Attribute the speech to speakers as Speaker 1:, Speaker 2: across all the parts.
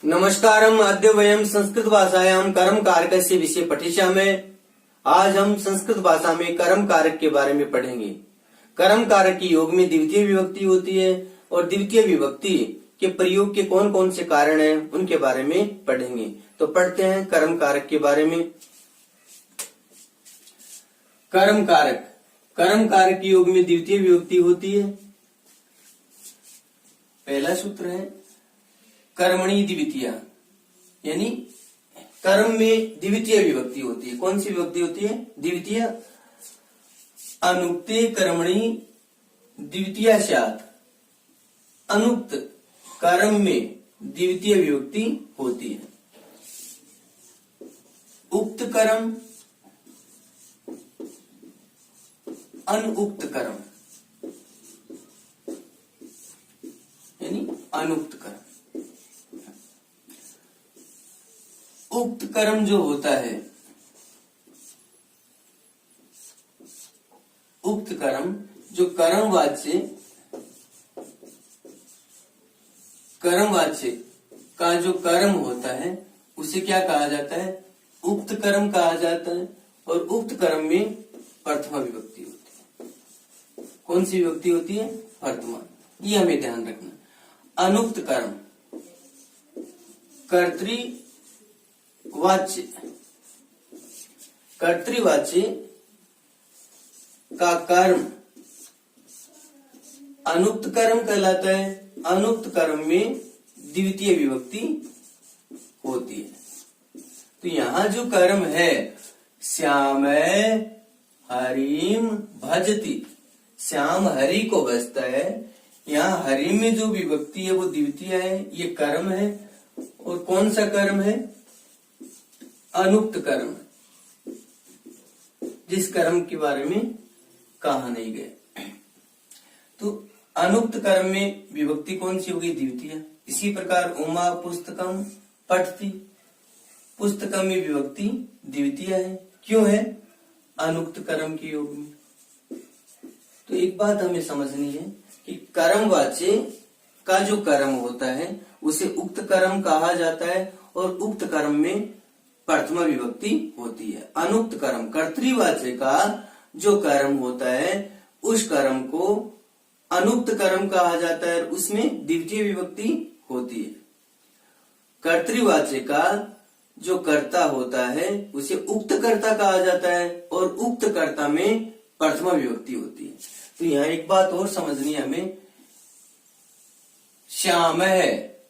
Speaker 1: नमस्कारम। अद्य वयम संस्कृत भाषायां कर्म कारकस्य विषय पठिष्यामः। आज हम संस्कृत भाषा में कर्म कारक के बारे में पढ़ेंगे। कर्म कारक की योग में द्वितीय विभक्ति होती है और द्वितीय विभक्ति के प्रयोग के कौन कौन से कारण हैं उनके बारे में पढ़ेंगे। तो पढ़ते हैं कर्म कारक के बारे में। कर्म कारक की योग में द्वितीय विभक्ति होती है। पहला सूत्र है कर्मणि द्वितीया, यानी कर्म में द्वितीय विभक्ति होती है। कौन सी विभक्ति होती है? द्वितीय। अनुक्ते कर्मणि द्वितीया स्यात्। अनुक्त कर्म में द्वितीय विभक्ति होती है। उक्त कर्म, अनुक्त कर्म, यानी अनुक्त कर्म। उक्त कर्म जो होता है, उक्त कर्म जो कर्मवाच्य का जो कर्म होता है उसे क्या कहा जाता है? उक्त कर्म कहा जाता है। और उक्त कर्म में प्रथमा विभक्ति होती है। कौन सी विभक्ति होती है? प्रथमा। ये हमें ध्यान रखना। अनुक्त कर्म कर्तृवाच्य का कर्म अनुक्त कर्म कहलाता है। अनुक्त कर्म में द्वितीय विभक्ति होती है। तो यहां जो कर्म है, श्याम हरिम भजति, श्याम हरि को भजता है। यहाँ हरि में जो विभक्ति है वो द्वितीय है, ये कर्म है। और कौन सा कर्म है? अनुक्त कर्म, जिस कर्म के बारे में कहा नहीं गया। तो अनुक्त कर्म में विभक्ति कौन सी होगी? द्वितीय। इसी प्रकार उमा पुस्तकम पठति, पुस्तकम में विभक्ति द्वितीय है। क्यों है? अनुक्त कर्म के योग में। तो एक बात हमें समझनी है कि कर्मवाच्य का जो कर्म होता है उसे उक्त कर्म कहा जाता है और उक्त कर्म में प्रथमा विभक्ति होती है। अनुक्त कर्म कर्तृवाच्य का जो कर्म होता है उस कर्म को अनुक्त कर्म कहा जाता है, उसमें द्वितीय विभक्ति होती है। कर्तृवाच्य का जो कर्ता होता है उसे उक्त कर्ता कहा जाता है और उक्त कर्ता में प्रथमा विभक्ति होती है। तो यहाँ एक बात और समझनी है हमें। श्याम है,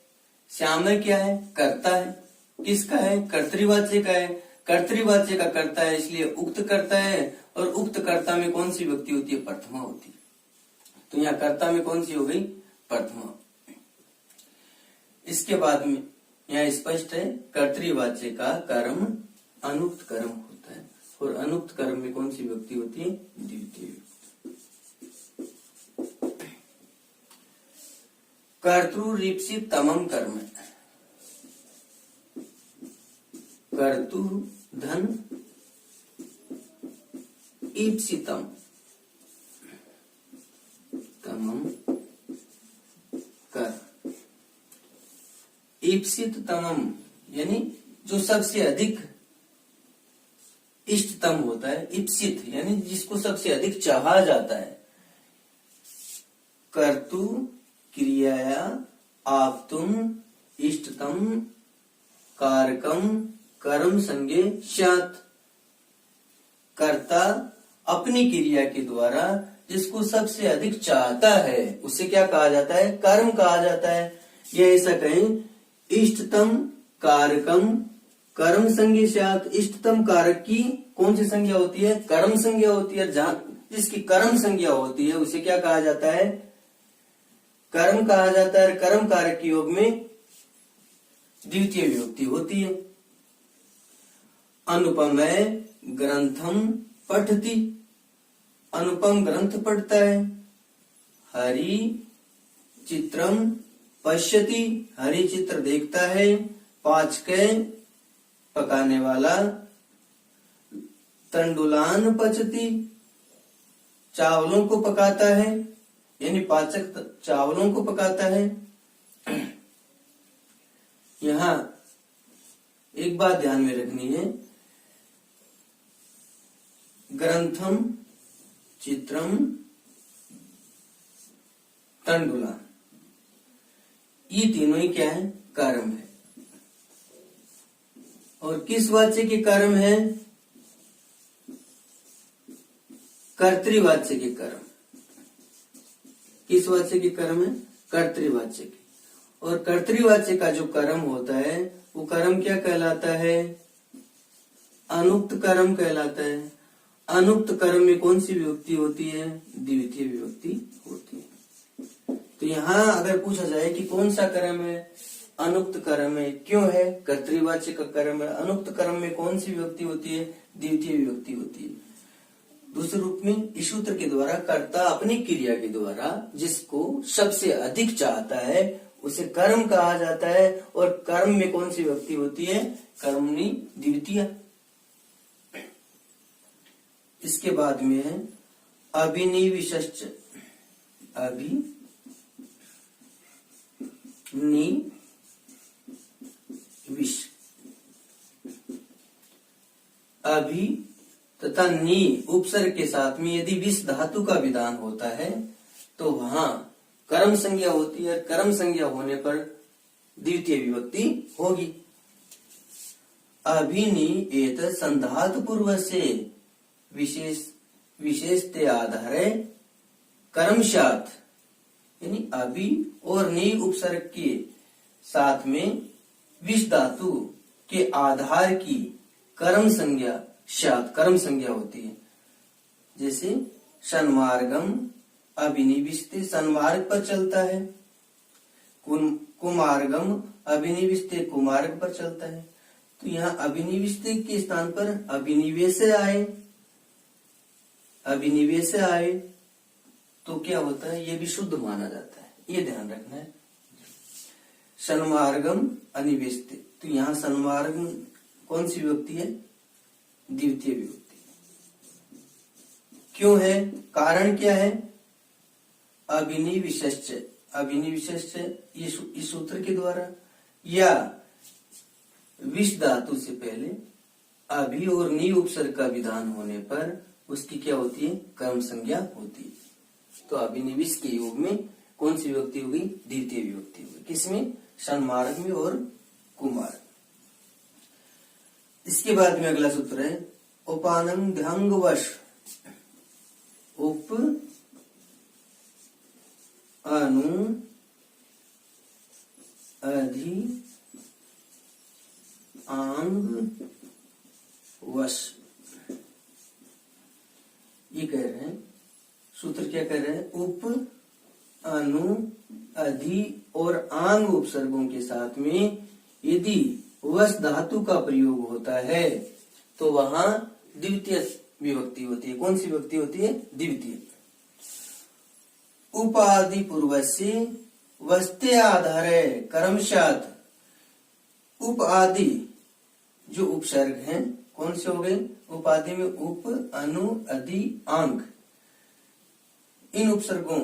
Speaker 1: श्याम क्या है? कर्ता है। किसका है? कर्तृवाच्य का है। कर्तृवाच्य का कर्ता है, इसलिए उक्त कर्ता है। और उक्त कर्ता में कौन सी विभक्ति होती है? प्रथमा होती है। तो यहाँ कर्ता में कौन सी हो गई? प्रथमा। इसके बाद में यहाँ स्पष्ट है कर्तृवाच्य का कर्म अनुक्त कर्म होता है और अनुक्त कर्म में कौन सी विभक्ति होती है? द्वितीय विभक्ति। कर्तृरीप्सित तमम कर्म, कर्तु धन ईप्सितम तमम कर। ईप्सित तमम यानी जो सबसे अधिक इष्टतम होता है। ईप्सित यानी जिसको सबसे अधिक चाहा जाता है। कर्तु क्रियाया आप्तुम इष्टतम कारकम कर्म संज्ञे स्यात्। कर्ता अपनी क्रिया के द्वारा जिसको सबसे अधिक चाहता है उसे क्या कहा जाता है? कर्म कहा जाता है। यह ऐसा कहें, इष्टतम कारकम कर्म संज्ञे स्यात्। इष्टतम कारक की कौन सी संज्ञा होती है? कर्म संज्ञा होती है। जहां जिसकी कर्म संज्ञा होती है उसे क्या कहा जाता है? कर्म कहा जाता है। कर्म कारक के योग में द्वितीय विभक्ति होती है। अनुपम ग्रंथम पठति, अनुपम ग्रंथ पढ़ता है। हरि चित्रम पश्यति, हरि चित्र देखता है। पाचके पकाने वाला। तंडुलान पचति, चावलों को पकाता है। यानी पाचक चावलों को पकाता है। यहाँ एक बात ध्यान में रखनी है, ग्रंथम, चित्रम, तंडुला, ये तीनों ही क्या है? कर्म है। और किस वाच्य के कर्म है? कर्तृवाच्य के कर्म। किस वाच्य के कर्म है? कर्तृवाच्य के। और कर्तृवाच्य का जो कर्म होता है वो कर्म क्या कहलाता है? अनुक्त कर्म कहलाता है। अनुक्त कर्म में कौन सी विभक्ति होती है? द्वितीय विभक्ति होती है। तो यहाँ अगर पूछा जाए कि कौन सा कर्म है? अनुक्त कर्म है। क्यों है? कर्तृवाच्य का कर्म है। अनुक्त कर्म में कौन सी विभक्ति होती है? द्वितीय विभक्ति होती है। दूसरे रूप में इस सूत्र के द्वारा कर्ता अपनी क्रिया के द्वारा जिसको सबसे अधिक चाहता है उसे कर्म कहा जाता है। और कर्म में कौन सी विभक्ति होती है? कर्मणि द्वितीय। इसके बाद में है अभिनिविष्ट। अभि तथा नी उपसर्ग के साथ में यदि विष धातु का विधान होता है तो वहां कर्म संज्ञा होती है। कर्म संज्ञा होने पर द्वितीय विभक्ति होगी। अभिनी एत संधातु पूर्व से विशेषते आधारे कर्मशात, यानी अभि और नी उपसर्ग के साथ में विष धातु के आधार की कर्म संज्ञा शात कर्म संज्ञा होती है। जैसे सन्मार्गम अभिनिविष्टे, सन्मार्ग पर चलता है। कुमार्गम अभिनिविष्टे, कुमार्ग पर चलता है। तो यहाँ अभिनिविष्टे के स्थान पर अभिनिवेश आए, अभिनिवेश आए तो क्या होता है? ये भी शुद्ध माना जाता है, ये ध्यान रखना है। सन्मार्गम अनिवेशते, तो यहाँ सन्मार्ग कौन सी विभक्ति है? द्वितीय विभक्ति। क्यों है? कारण क्या है? अभिनिविष्ट, अभिनिविष्ट इस सूत्र के द्वारा या विष धातु से पहले अभि और नी उपसर्ग का विधान होने पर उसकी क्या होती है? कर्म संज्ञा होती है। तो अभिनिविष्ट के योग में कौन सी विभक्ति होगी? द्वितीय विभक्ति होगी। किसमें? सन्मार्ग में और कुमार्ग। इसके बाद में अगला सूत्र है उपानंग ध्यांगवश। उप अनु अधि आंग वश। ये कह रहे हैं, सूत्र क्या कह रहे हैं? उप अनु अधि और आंग उपसर्गों के साथ में यदि वश धातु का प्रयोग होता है तो वहां द्वितीय विभक्ति होती है। कौन सी विभक्ति होती है? द्वितीय। उपाधि पूर्व से वस्ते आधारे कर्मशात। उप आदि जो उपसर्ग हैं कौन से हो गए? उपाधि में उप, अनु, अधि, आंग। इन उपसर्गों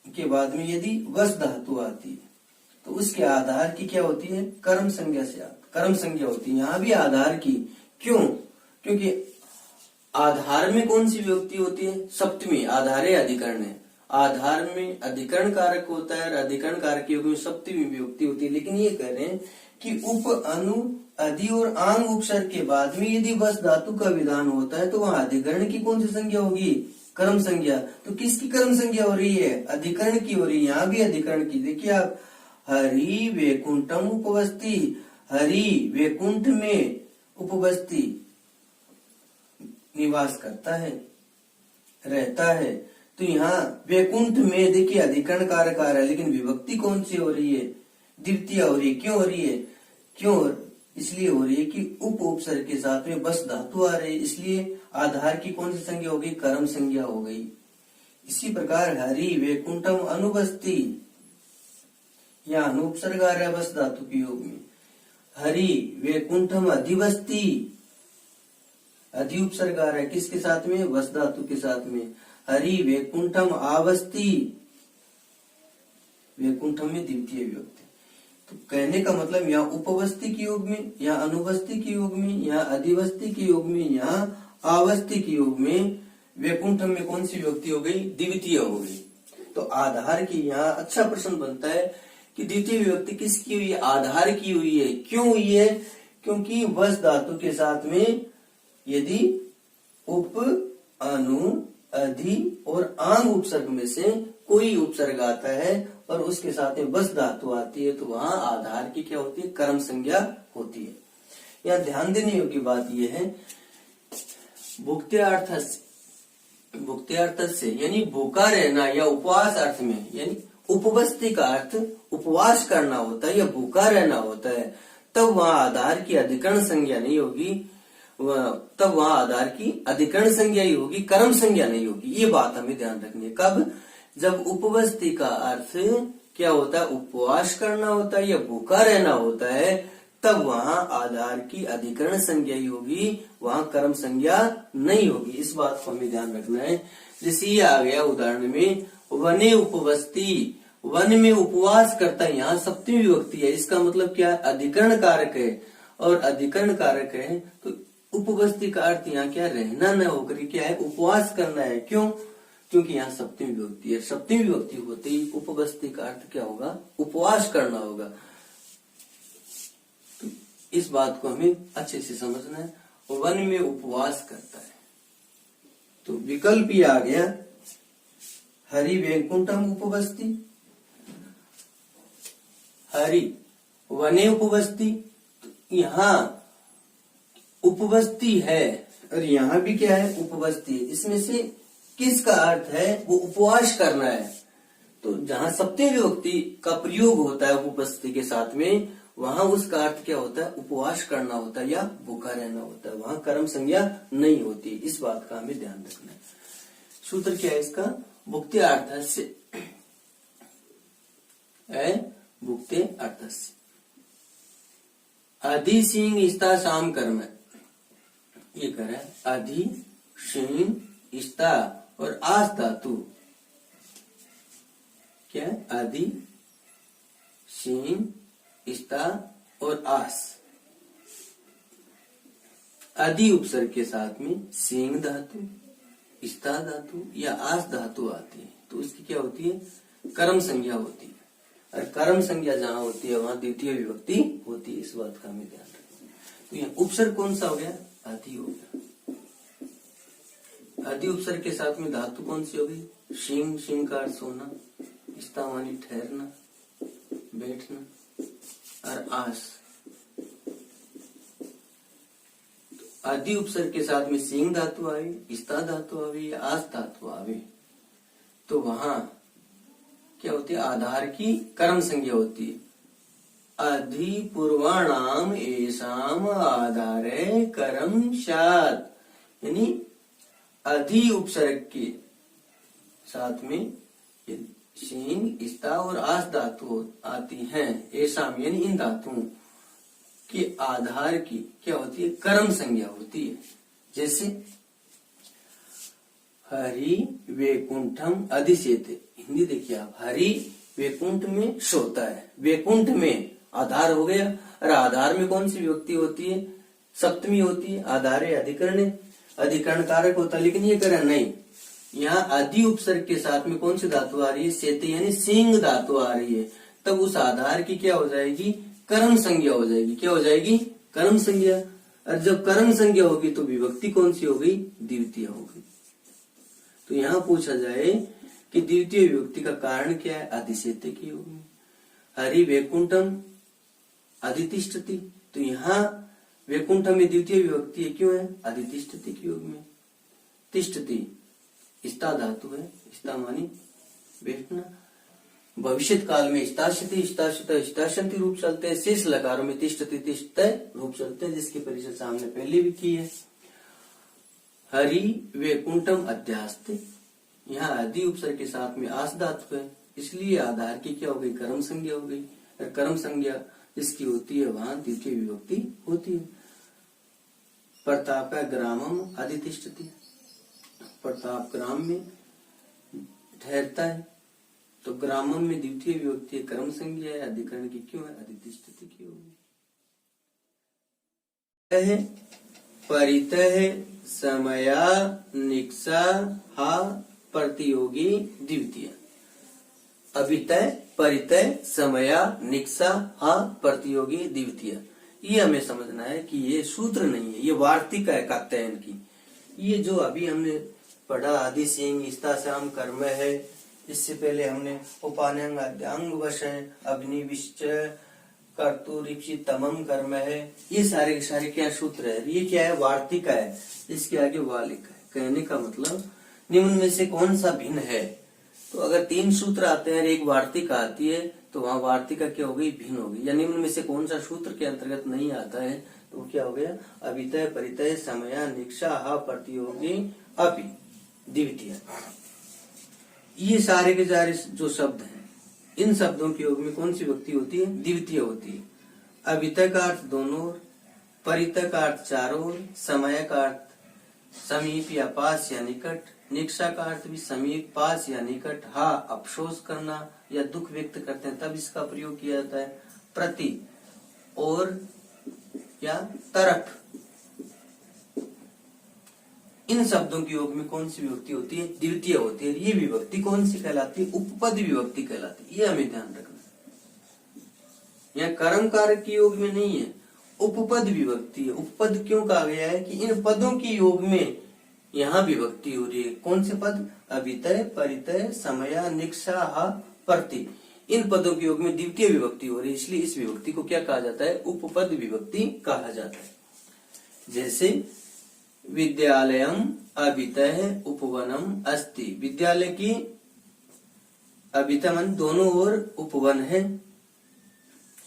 Speaker 1: के बाद में यदि वश धातु आती है तो उसके आधार की क्या होती है? कर्म संज्ञा से कर्म संज्ञा होती है। यहाँ भी आधार की। क्यों? क्योंकि आधार में कौन सी विभक्ति होती है? सप्तमी। आधारे अधिकरण है। आधार में अधिकरण कारक होता है और अधिकरण कारक के योग में सप्तमी विभक्ति होती है। लेकिन ये कह रहे हैं कि उप, अनु, अधि और आंग उपसर्ग के बाद में यदि वश धातु का विधान होता है तो वहां अधिकरण की कौन सी संज्ञा होगी? कर्म संज्ञा। तो किसकी कर्म संज्ञा हो रही है? अधिकरण की हो रही है। यहाँ भी अधिकरण की। देखिए आप, हरि वैकुंठम उपवस्ति। हरि वैकुंठ में उपवस्ति निवास करता है, रहता है। तो यहाँ वैकुंठ में देखिए अधिकरण कारक आ रहा है, लेकिन विभक्ति कौन सी हो रही है? द्वितीय हो रही है। क्यों हो रही है? क्यों? इसलिए हो रही है कि उप उपसर्ग के साथ में बस धातु आ रही है, इसलिए आधार की कौन सी संज्ञा हो गई? कर्म संज्ञा हो गई। इसी प्रकार हरि वैकुंठम अनुबस्ति, यहाँ अनुपसर्ग आ रहा है बस धातु के योग में। हरि वैकुंठम अधिवस्ति, अधि उपसर्ग आ रहा है किसके साथ में? वस धातु के साथ में। हरि वैकुंठम आवस्ति, वैकुंठम में द्वितीय विभक्ति। तो कहने का मतलब यहाँ उपवस्थी के योग में, यहाँ अनुवस्थी के योग में, यहाँ अधिवस्थी के योग में, यहाँ आवस्थी के योग में वैकुंठम में कौन सी विभक्ति हो गई? द्वितीय हो गई। तो आधार की यहाँ अच्छा प्रश्न बनता है कि द्वितीय विभक्ति किसकी हुई है? आधार की हुई है। क्यों हुई है? क्योंकि वस धातु के साथ में यदि उप, अनु, अधि और आंग उपसर्ग में से कोई उपसर्ग आता है और उसके साथ में वस धातु आती है तो वहां आधार की क्या होती है? कर्म संज्ञा होती है। यहाँ ध्यान देने योग्य बात यह है भुक्त्यार्थ से यानी भूखा रहना या उपवास अर्थ में, यानी उपवस्थी का अर्थ उपवास करना होता है या भूखा रहना होता है, तब वहां आधार की अधिकरण संज्ञा नहीं होगी, तब वहां आधार की अधिकरण संज्ञा ही होगी, कर्म संज्ञा नहीं होगी। ये बात हमें ध्यान रखनी है। कब? जब उपवस्थी का अर्थ क्या होता है? उपवास करना होता है या भूखा रहना होता है, तब वहां आधार की अधिकरण संज्ञा ही होगी, वहां कर्म संज्ञा नहीं होगी। इस बात को हमें ध्यान रखना है। जैसे ये आ गया उदाहरण में वने उपवस्थी, वन में उपवास करता है, यहाँ सप्तमी विभक्ति है, इसका मतलब क्या? अधिकरण कारक है और अधिकरण कारक है तो उपवस्थी का अर्थ यहाँ क्या? रहना न होकर क्या है? उपवास करना है। क्यों? क्योंकि यहाँ सप्तमी विभक्ति है। सप्तमी विभक्ति होते ही उपवस्थी का अर्थ क्या होगा? उपवास करना होगा। तो इस बात को हमें अच्छे से समझना है। वन में उपवास करता है तो विकल्प ये आ गया हरि वैकुंठम उपवस्थी, हरि वने उपवस्थी। तो यहाँ उपवस्थी है और यहाँ भी क्या है? उपवस्थी है। इसमें से किसका अर्थ है? वो उपवास करना है। तो जहां सप्तमी विभक्ति का प्रयोग होता है उपवस्थी के साथ में, वहां उसका अर्थ क्या होता है? उपवास करना होता है या भूखा रहना होता है, वहां कर्म संज्ञा नहीं होती। इस बात का हमें ध्यान रखना है। सूत्र क्या है इसका? भुक्त्यार्थस्य भुक्त्यार्थस्य अधि सिंह इस्ता शाम कर्म, ये करे अधि सिंह इस्ता और आस धातु क्या है? अधि सिंह इस्ता और आस, अधि उपसर्ग के साथ में सिंह धातु, इस्ता धातु या आस धातु आती है तो उसकी क्या होती है? कर्म संज्ञा होती है। और कर्म संज्ञा जहां होती है वहां द्वितीय विभक्ति होती है। इस बात का हमें ध्यान रखना है। तो यहाँ उपसर्ग कौन सा हो गया? अधि हो गया। अधि उपसर्ग के साथ में धातु कौन सी हो गई? सिंह, सिंह का अर्थ सोना, इस्ता मानी ठहरना, बैठना, और आस। अधि उपसर्ग के साथ में सिंह धातु आवे, इस्ता धातु आवे या आस धातु आवे तो वहां क्या होती है? आधार की कर्म संज्ञा होती है। अधि पूर्वाणाम एसाम आधारे कर्म शात, यानी अधि उपसर्ग के साथ में सिंह, इस्ता और आस धातु आती हैं, एसाम यानी इन धातुओं के आधार की क्या होती है? कर्म संज्ञा होती है। जैसे हरि वैकुंठम अधिशेते, हिंदी देखिए आप, हरि वैकुंठ में सोता है, वैकुंठ में आधार हो गया। और आधार में कौन सी विभक्ति होती है? सप्तमी होती है। आधार है अधिकरण, अधिकरण कारक होता है, लेकिन ये करें नहीं। यहाँ अधि उपसर्ग के साथ में कौन सी धातु आ रही है? सेते यानी सिंह धातु आ रही है। तब उस आधार की क्या हो जाएगी? कर्म संज्ञा हो जाएगी। क्या हो जाएगी? कर्म संज्ञा। और जब कर्म संज्ञा होगी तो विभक्ति कौन सी हो गई? द्वितीय हो गई। तो यहाँ पूछा जाए कि द्वितीय विभक्ति का कारण क्या है? अधिशेते के योग में हरि वैकुंठम अधितिष्ठति, तो यहाँ वैकुंठम में द्वितीय विभक्ति क्यों है? अधितिष्ठति के योग में। तिष्ठति इस्ता धातु है, इस्ता मानी बैठना। भविष्य काल में स्ताशति, स्ताशित, स्ताशंति रूप चलते हैं। शेष लकारों में तिष्ठति, तिष्ठते रूप चलते हैं, जिसकी परिचय सामने पहले भी की है। हरि वैकुंठम अध्यास्ते, यहाँ आदि उपसर्ग के साथ में आस धातु है, इसलिए आधार की क्या हो गई? कर्म संज्ञा हो गई। और कर्म संज्ञा जिसकी होती है वहां द्वितीय विभक्ति होती है। प्रताप ग्रामम अधितिष्ठति, प्रताप ग्राम में ठहरता है, तो ग्रामम में द्वितीय विभक्ति कर्म संज्ञा है, अधिकरण की क्यों है? अदिति स्थिति की होगी। परितः समया निक्सा हा प्रतियोगी द्वितीय। अभितय परितय समया निक्सा हा प्रतियोगी द्वितीय। ये हमें समझना है कि ये सूत्र नहीं है, ये वार्तिका है कात्यायन की। ये जो अभी हमने पढ़ा आदि सिंह इस्ता श्याम कर्म है, इससे पहले हमने उपान्यंग अद्यांग वश है, अग्निविश्च कर्तुरिक्षि तमम कर्म है, ये सारे के सारे क्या सूत्र है? ये क्या है? वार्तिका है। इसके आगे वा लिखा है। कहने का मतलब निम्न में से कौन सा भिन्न है? तो अगर 3 सूत्र आते हैं, एक वार्तिका आती है, तो वहाँ वार्तिका क्या हो गई? भिन्न हो गई। या निम्न में से कौन सा सूत्र के अंतर्गत नहीं आता है, तो वो क्या हो गया? अभितय परितय समया निक्षा हा प्रतियोगी अपि द्वितीय। ये सारे के सारे जो शब्द हैं, इन शब्दों के योग में कौन सी विभक्ति होती है? द्वितीय होती है। अभितय का अर्थ दोनों ओर, परितय का अर्थ चारों ओर, समय का अर्थ समीप या पास या निकट, निक्षा का अर्थ भी समीप पास या निकट, हा अफसोस करना या दुख व्यक्त करते हैं तब इसका प्रयोग किया जाता है। प्रति और या तरफ, इन शब्दों के योग में कौन सी विभक्ति होती है? द्वितीय होती है। ये विभक्ति कौन सी कहलाती है? उपपद विभक्ति कहलाती है। ये हमें ध्यान रखना है। यहाँ कर्म कारक के योग में नहीं है, उपपद विभक्ति है। उपपद क्यों कहा गया है? कि इन पदों के योग में यहाँ विभक्ति हो रही है। कौन से पद? अभितय परितय समया निक्षा हा प्रति, इन पदों के योग में द्वितीय विभक्ति हो रही है, इसलिए इस विभक्ति को क्या कहा जाता है? उपपद विभक्ति कहा जाता है। जैसे विद्यालयम अभितः उपवनम अस्ति, विद्यालय की अभितमन दोनों ओर उपवन है,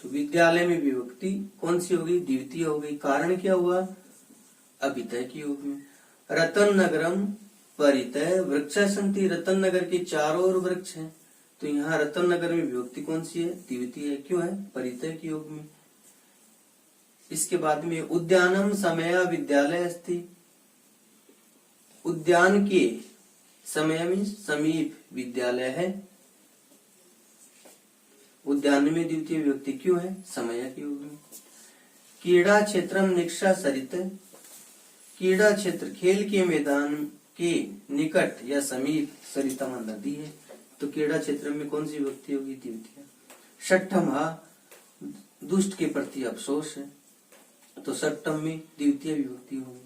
Speaker 1: तो विद्यालय में विभक्ति कौन सी हो गई? द्वितीय हो गई। कारण क्या हुआ? अभितय के योग में। रतन नगरम परितय वृक्ष संति, रतन नगर के चारों ओर वृक्ष हैं, तो यहाँ रतन नगर में विभक्ति कौन सी है? द्वितीय है। क्यों है? परितय के योग में। इसके बाद में उद्यानम समया विद्यालय अस्ति, उद्यान के समय में समीप विद्यालय है, उद्यान में द्वितीय विभक्ति क्यों है? समय के योग में। क्रीड़ा क्षेत्रम निक्षा सरित, क्रीड़ा क्षेत्र खेल के मैदान के निकट या समीप सरितम नदी है, तो क्रीड़ा क्षेत्र में कौन सी विभक्ति होगी? द्वितीय। षष्ठम हा दुष्ट के प्रति अफसोस है, तो षष्ठम में द्वितीय विभक्ति होगी।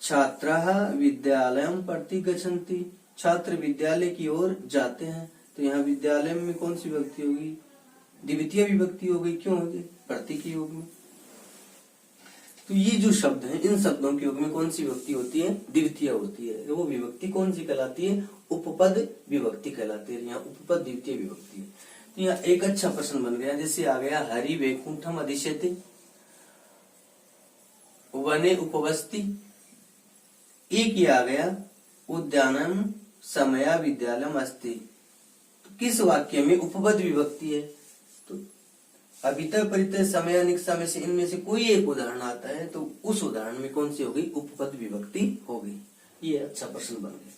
Speaker 1: छात्राः विद्यालयम प्रति गच्छन्ति, छात्र विद्यालय की ओर जाते हैं, तो यहाँ विद्यालय में कौन सी विभक्ति होगी? द्वितीय विभक्ति हो गई। क्यों होगी? प्रति के योग में। तो ये जो शब्द हैं, इन शब्दों के योग में कौन सी विभक्ति होती है? द्वितीय होती है। वो विभक्ति कौन सी कहलाती है? उपपद विभक्ति कहलाती है। यहाँ उपपद द्वितीय विभक्ति है। तो यहाँ एक अच्छा प्रश्न बन गया, जैसे आ गया हरि वैकुंठम अधिशते वने उपवस्ति, एक ही आ गया उद्यानम समया विद्यालयम अस्ति, तो किस वाक्य में उपपद विभक्ति है? तो अभितय परितय समय निक्षा में से इनमें से कोई एक उदाहरण आता है, तो उस उदाहरण में कौन सी हो गई? उपपद विभक्ति हो गई। ये अच्छा प्रश्न बन गया।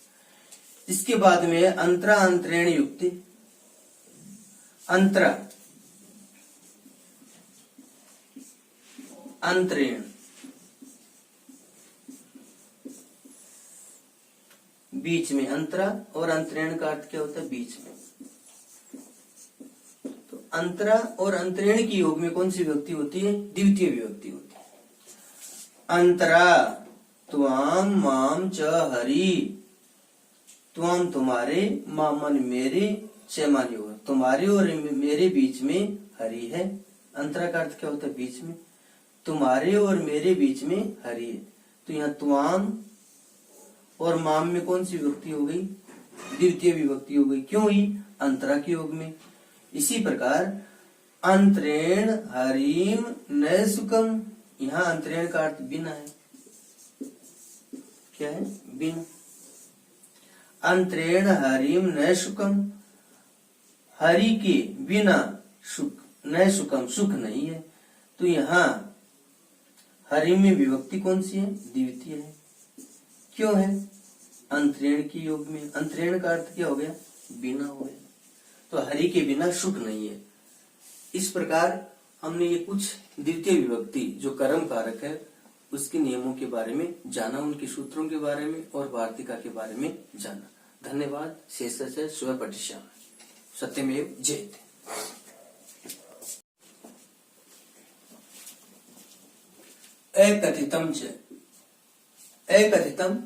Speaker 1: इसके बाद में अंतरा अंतरेण युक्ति, अंतरा अंतरेण, बीच में, अंतरा और अंतरेण का अर्थ क्या होता है? बीच में। तो अंतरा और अंतरेण की योग में कौन सी विभक्ति होती है? द्वितीय विभक्ति होती है। अंतरा त्वाम माम च हरि, त्वाम तुम्हारे, मामन मेरे, च मानी और, तुम्हारे और मेरे बीच में हरि है। अंतरा का अर्थ क्या होता है? बीच में। तुम्हारे और मेरे बीच में हरि है, तो यहाँ त्वाम और माम में कौन सी विभक्ति हो गई? द्वितीय विभक्ति हो गई। क्यों हुई? अंतरा के योग में। इसी प्रकार अंतरेण हरिम न सुखम, यहाँ अंतरेण का अर्थ बिना है। क्या है? बिना। अंतरेण हरिम न सुखम, हरि के बिना सुख, न सुखम सुख नहीं है, तो यहाँ हरि में विभक्ति कौन सी है? द्वितीय है। क्यों है? अंतरेण की योग में। अंतरेण का अर्थ क्या हो गया? बिना हो गया। तो हरि के बिना सुख नहीं है। इस प्रकार हमने ये कुछ द्वितीय विभक्ति जो कर्म कारक है उसके नियमों के बारे में जाना, उनके सूत्रों के बारे में और वार्तिका के बारे में जाना। धन्यवाद। शेष स्वपटिश्याम। सत्यमेव जयते। अकथितम च, अकथितम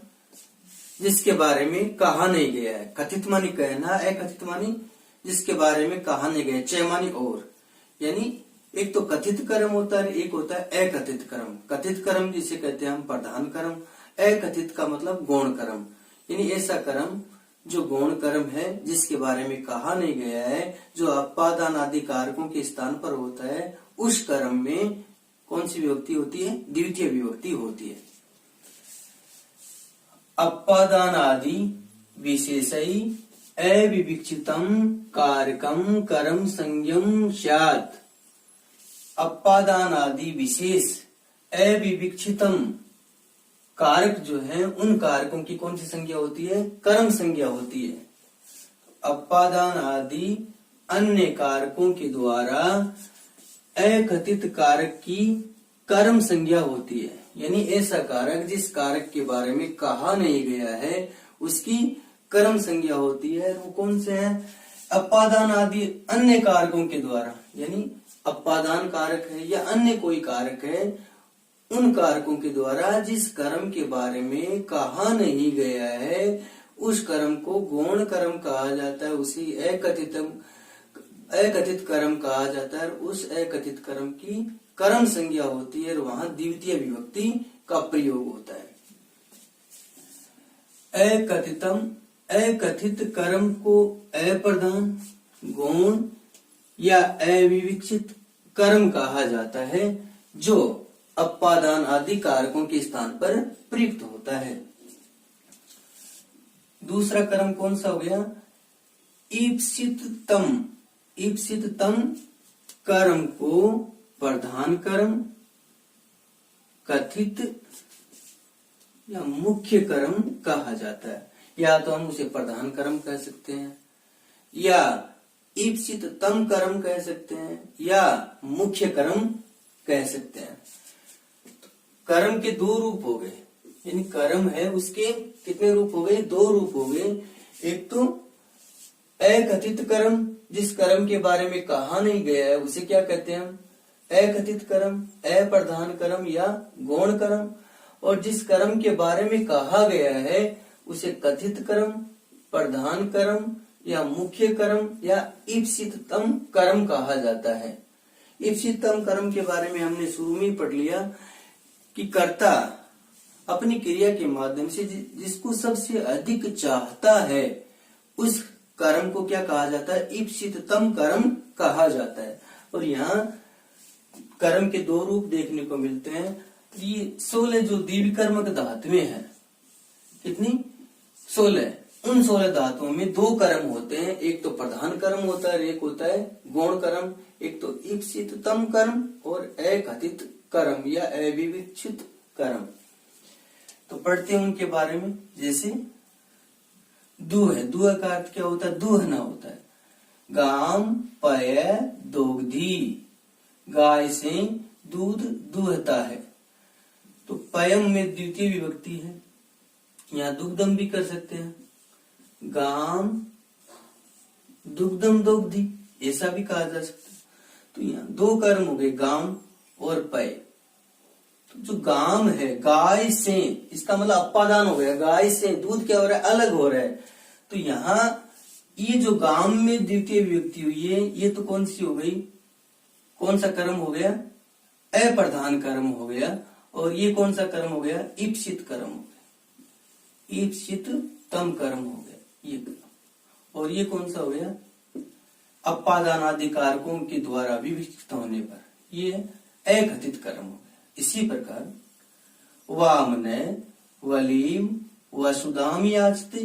Speaker 1: जिसके बारे में कहा नहीं गया है। कथित मानी कहना, अकथित मानी जिसके बारे में कहा नहीं गया। च मानी और, यानी एक तो कथित कर्म होता है, एक होता है अकथित कर्म। कथित कर्म जिसे कहते हैं हम प्रधान कर्म, अकथित का मतलब गौण कर्म, यानी ऐसा कर्म जो गौण कर्म है जिसके बारे में कहा नहीं गया है, जो अपादान आदि कारकों के स्थान पर होता है, उस कर्म में कौन सी विभक्ति होती है? द्वितीय विभक्ति होती है। अपादान आदि विशेषई अविविक्षितम कारकम कर्म संज्ञम स्यात्। अपादान आदि विशेष अविविक्षितम कारक जो है उन कारकों की कौन सी संज्ञा होती है? कर्म संज्ञा होती है। अपादान आदि अन्य कारकों के द्वारा अकथित कारक की कर्म संज्ञा होती है, यानी ऐसा कारक जिस कारक के बारे में कहा नहीं गया है उसकी कर्म संज्ञा होती है। वो कौन से है? अपादान आदि अन्य कारकों के द्वारा, यानी अपादान कारक है या अन्य कोई कारक है, उन कारकों के द्वारा जिस कर्म के बारे में कहा नहीं गया है उस कर्म को गौण कर्म कहा जाता है, उसी अकथित कर्म कहा जाता है। उस अकथित कर्म की कर्म संज्ञा होती है और वहां द्वितीय विभक्ति का प्रयोग होता है। अकथितम, अकथित कर्म को अप्रधान, गौण या अविविक्षित कर्म कहा जाता है जो अपादान आदि कारकों के स्थान पर प्रयुक्त होता है। दूसरा कर्म कौन सा हो गया? ईप्सिततम, ईप्सिततम कर्म को प्रधान कर्म, कथित या मुख्य कर्म कहा जाता है। या तो हम उसे प्रधान कर्म कह सकते हैं, या ईप्सिततम कर्म कह सकते हैं, या मुख्य कर्म कह सकते हैं। कर्म के दो रूप हो गए, यानी कर्म है उसके कितने रूप हो गए? दो रूप हो गए। एक तो अकथित कर्म, जिस कर्म के बारे में कहा नहीं गया है उसे क्या कहते हैं हम? अकथित कर्म, अप्रधान कर्म या गौण कर्म। और जिस कर्म के बारे में कहा गया है उसे कथित कर्म, प्रधान कर्म या मुख्य कर्म या ईप्सिततम कर्म कहा जाता है। ईप्सिततम कर्म के बारे में हमने शुरू में पढ़ लिया कि कर्ता अपनी क्रिया के माध्यम से जिसको सबसे अधिक चाहता है उस कर्म को क्या कहा जाता है? ईप्सिततम कर्म कहा जाता है। और यहाँ कर्म के दो रूप देखने को मिलते हैं। ये 16 जो दीर्घकर्मक धातुएं हैं, कितनी? 16। उन 16 धातुओं में दो कर्म होते हैं, एक तो प्रधान कर्म होता है, एक होता है गौण कर्म। एक तो ईप्सिततम कर्म और अकथित कर्म या अविविक्षित कर्म। तो पढ़ते हैं उनके बारे में। जैसे दुह है, दुह का अर्थ क्या होता है? दुहना होता है। गाम पय दोग्धी, गाय से दूध दुहता है। तो पयम में द्वितीय विभक्ति है, यहाँ दुग्धम भी कर सकते हैं। गाम दुग्धम दोग्धी ऐसा भी कहा जा सकता है। तो यहाँ दो कर्म हो गए, गाम और पय। तो जो गाम है, गाय से, इसका मतलब अपादान हो गया। गाय से दूध क्या हो रहा है? अलग हो रहा है। तो यहाँ ये जो गाम में द्वितीय विभक्ति हुई है, ये तो कौन सी हो गई? कौन सा कर्म हो गया? अप्रधान कर्म हो गया। और ये कौन सा कर्म हो गया? ईप्सित कर्म हो गया, ईप्सित तम कर्म हो गया ये कर्म। और ये कौन सा हो गया? अपादान आदि कारकों के द्वारा विविक्षित होने पर ये अकथित कर्म हो गया। इसी प्रकार वामने वलीम वसुदाम याचते,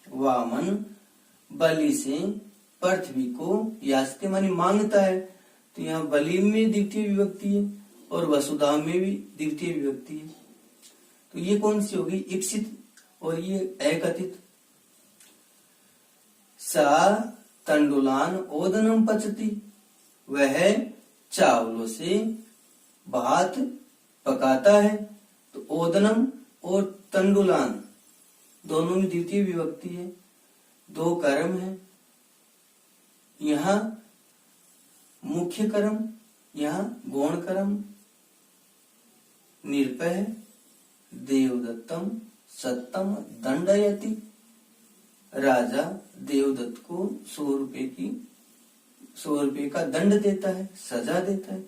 Speaker 1: वामन बलि से पृथ्वी को याचते मानी मांगता है। तो यहाँ बलीम में द्वितीय विभक्ति है और वसुदाम में भी द्वितीय विभक्ति है। तो ये कौन सी होगी? ईप्सित और ये अकथित। सा तंडुलान ओदनम पचती, वह चावलों से भात पकाता है। तो ओदनम और तंडुलान दोनों में द्वितीय विभक्ति है, दो कर्म है। यहाँ मुख्य कर्म, यहाँ गौण कर्म निरपय है। देवदत्तम सत्तम दंडयति, राजा देवदत्त को 100 रुपए का दंड देता है, सजा देता है।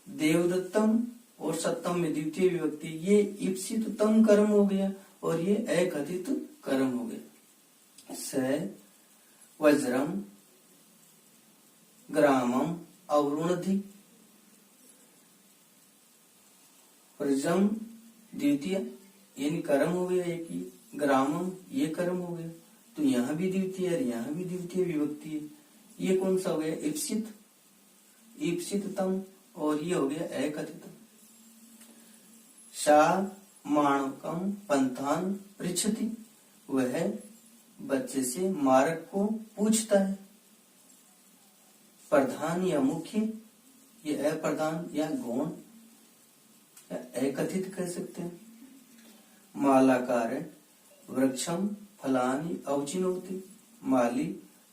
Speaker 1: देवदत्तम और सत्तम में द्वितीय विभक्ति, ये ईप्सित तम कर्म हो गया और ये अकथित कर्म हो गया। स वज्रम ग्रामम अवरुणधि, प्रजम द्वितीय यानी कर्म हो गया एक ही, ग्रामम ये कर्म हो गया। तो यहाँ भी द्वितीय है, यहाँ भी द्वितीय विभक्ति है। ये कौन सा हो गया? ईप्सित, ईप्सिततम, और ये हो गया अकथितम। सा माणकम पंथान पृच्छति, वह बच्चे से मार्ग को पूछता है। प्रधान या मुख्य, ये अप्रधान या गौण या अकथित कह सकते हैं। मालाकार वृक्षम फलानि अवचिनोति, माली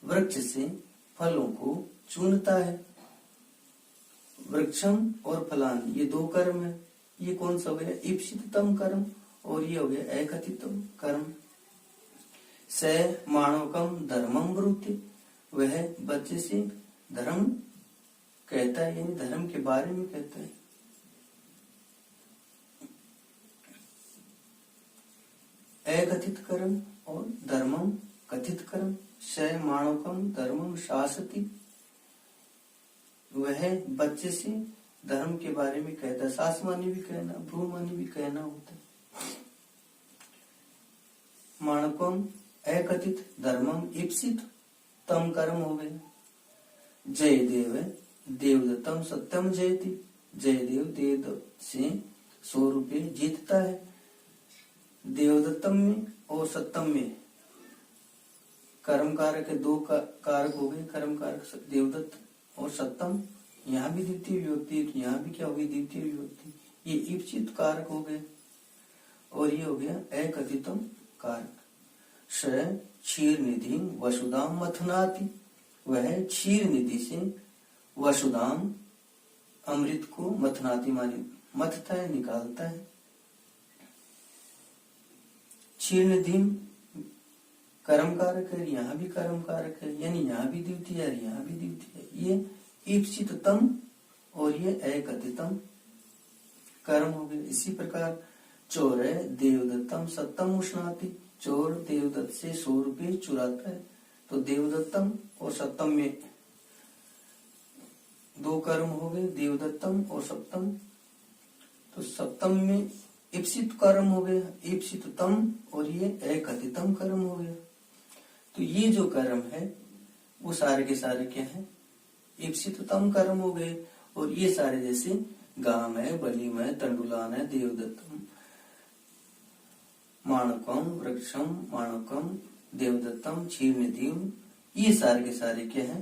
Speaker 1: वृक्ष से फलों को चुनता है। वृक्षम और फलानि ये दो कर्म है। ये कौन सा हो गया? ईप्सिततम कर्म, और ये हो गया अकथितम कर्म। स माणवकम धर्मम ब्रूते, वह बच्चे से धर्म कहता है, यानी धर्म के बारे में कहता है। अकथित कर्म और धर्मम कथित कर्म। स माणवकम धर्मम शासति, वह बच्चे से धर्म के बारे में कहता है। सास मानी भी कहना, भ्रू मानी भी कहना होता है। माणकम अकथित, धर्मम ईप्सित तम कर्म हो गया। जय देव देवदत्तम सत्यम जयति, जयदेव देवदत्त से 100 रुपए जीतता है। देवदत्तम में और सत्यम में कर्म कारक है, दो कारक हो गए। कर्म कारक देवदत्त और सत्यम, यहाँ भी द्वितीय विभक्ति, यहाँ भी क्या हो गई? द्वितीय विभक्ति। ये ईप्सित कारक हो गए और ये हो गया अकथितम कारक। स क्षीर निधि वसुधाम मथनाति, वह क्षीर निधि से वसुधाम अमृत को मथनाति माने मथता है, निकालता है। क्षीर निधि कर्म कारक है, यहाँ भी कर्म कारक है, यानी यहाँ भी द्वितीय है, यहाँ भी द्वितीय है। ये ईप्सिततम और ये अकथितम कर्म हो गए। इसी प्रकार चोर है देवदत्तम सत्तम उष्णाति, चोर देवदत्त से 100 रुपए चुराता है। तो देवदत्तम और सत्तम में दो कर्म हो गए, देवदत्तम और सप्तम। तो सप्तम में ईप्सित कर्म हो गया, ईप्सिततम, और ये अकथितम कर्म हो गया। तो ये जो कर्म है वो सारे के सारे क्या है? ईप्सिततम कर्म हो गए। और ये सारे जैसे गाम है, बलिम है, तंडुलान है, देवदत्तम, माणकम, वृक्षम, माणकम, देवदत्तम, क्षीरनिधिम, ये सारे के सारे क्या है?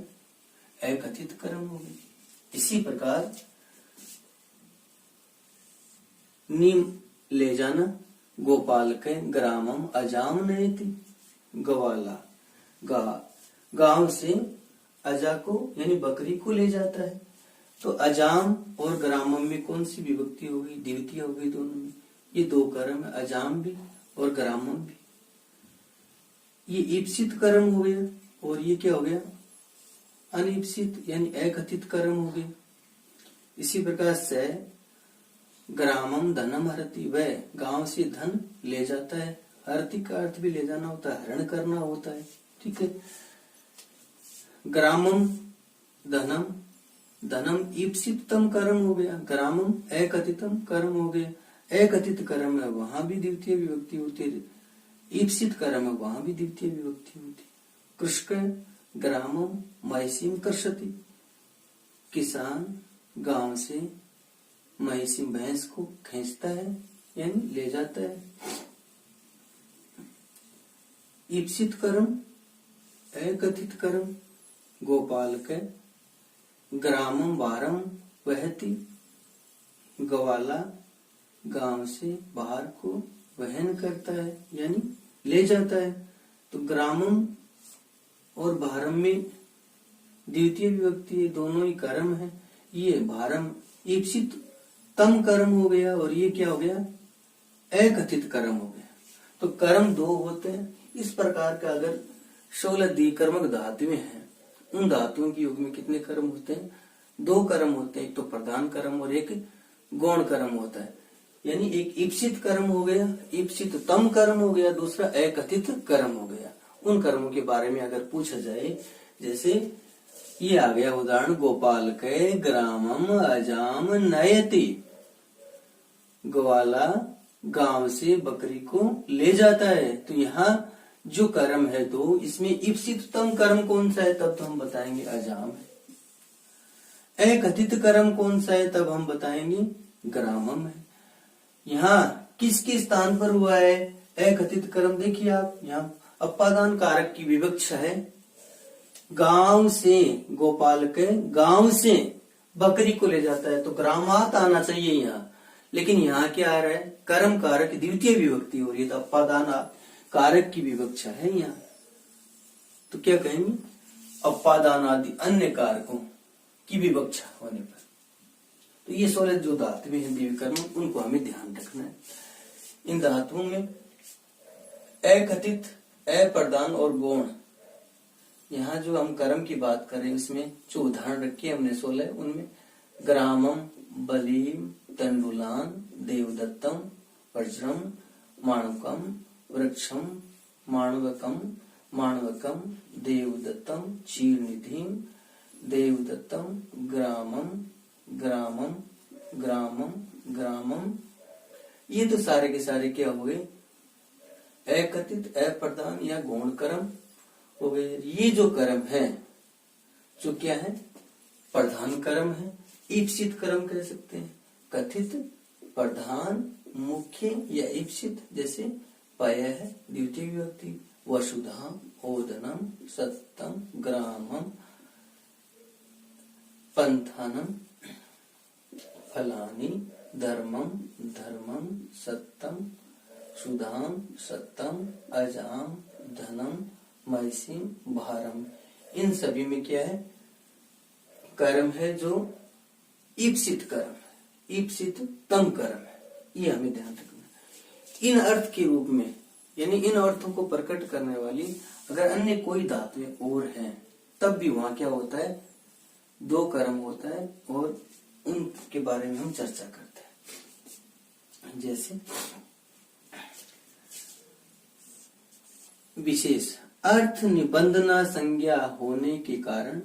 Speaker 1: अकथित कर्म हो गए। इसी प्रकार नीम ले जाना, गोपाल के ग्रामम अजाम नयति, गवाला गांव से अजा को यानी बकरी को ले जाता है। तो अजाम और ग्रामम में कौन सी विभक्ति हो गई? द्वितीय हो गई दोनों में। ये दो कर्म है, अजाम भी और ग्रामम भी। ये ईप्सित कर्म हो गया और ये क्या हो गया? अनीप्सित यानी अकथित कर्म हो गया। इसी प्रकार से ग्रामम धनम हरति, वह गांव से धन ले जाता है। हरति का अर्थ भी ले जाना होता है, हरण करना होता है। ठीक है। ग्रामम धनम, धनम ईप्सिततम कर्म हो गया, ग्रामम अकथितम कर्म हो गया। अकथित कर्म है वहां भी द्वितीय विभक्ति होती है, ईप्सित कर्म है वहां भी द्वितीय विभक्ति होती है। कृषक ग्रामम महिषीम कर्षति, किसान गांव से महिषी भैंस को खींचता है यानी ले जाता है। ईप्सित कर्म अकथित कर्म गोपाल के ग्रामम वारम वहती, ग्वाला गांव से बाहर को वहन करता है यानी ले जाता है। तो ग्रामम और भारम में द्वितीय विभक्ति, दोनों ही कर्म है। ये भारम ईप्सित तम कर्म हो गया और ये क्या हो गया, अकथित कर्म हो गया। तो कर्म दो होते हैं। इस प्रकार का अगर 16 द्विकर्मक धातुएं हैं, उन धातुओं के योग में कितने कर्म होते हैं, 2 कर्म होते हैं। एक तो प्रधान कर्म और एक गौण कर्म होता है। यानी एक ईप्सित कर्म हो गया, ईप्सित तम कर्म हो गया, दूसरा अकथित कर्म हो गया। उन कर्मों के बारे में अगर पूछा जाए, जैसे ये आ गया उदाहरण, गोपाल के ग्रामम अजाम नयति, ग्वाला गांव से बकरी को ले जाता है। तो यहाँ जो कर्म है दो, इसमें ईप्सिततम कर्म कौन सा है, तब तो हम बताएंगे अजाम है। अकथित कर्म कौन सा है, तब हम बताएंगे ग्रामम है। यहाँ किसके स्थान पर हुआ है अकथित कर्म, देखिए आप, यहाँ अपादान कारक की विवक्षा है। गांव से, गोपाल के गांव से बकरी को ले जाता है, तो ग्रामात आना चाहिए यहाँ, लेकिन यहाँ क्या आ रहा है, कर्म कारक द्वितीय विभक्ति हो रही है, तो अपादान कारक की विवक्षा है यहाँ। तो क्या कहेंगे, अपादान आदि अन्य कारकों की विवक्षा होने पर। तो ये 16 जो धातुएं हैं द्विकर्म, उनको हमें ध्यान रखना है। इन धातुओं में अकथित, अप्रधान और गौण, यहाँ जो हम कर्म की बात करें उसमें जो उदाहरण रखे हमने 16, उनमें ग्रामम, बलीम, तंडुलान, देवदत्तम, वज्रम, माणवकम, वृक्षम, माणवकम, माणवकम, देवदत्तम, क्षीरनिधिम, देवदत्तम, ग्रामम, ग्रामम, ग्रामम, ग्रामम, ये तो सारे के सारे क्या हुए, अकथित, अप्रधान या गौण कर्म हो गए। ये जो कर्म है, जो क्या है, प्रधान कर्म है, ईप्सित कर्म कह सकते हैं। कथित, प्रधान, मुख्य या ईप्सित, जैसे पय है द्वितीय विभक्ति, वसुधाम, ओदनम, सत्यम, ग्रामम, पंथानम, फलानी, धर्मम, धर्मम, सत्यम, सुधाम, सत्यम, अजाम, धनम, मैसिम, भारम। इन सभी में क्या है, कर्म है जो ईप्सित कर्म है, ईप्सित तम कर्म है। ये हमें ध्यान रखना। इन अर्थ के रूप में, यानी इन अर्थों को प्रकट करने वाली अगर अन्य कोई धातुएं और हैं, तब भी वहां क्या होता है, 2 कर्म होता है, और उनके बारे में हम चर्चा करते हैं। जैसे विशेष अर्थ निबंधना संज्ञा होने के कारण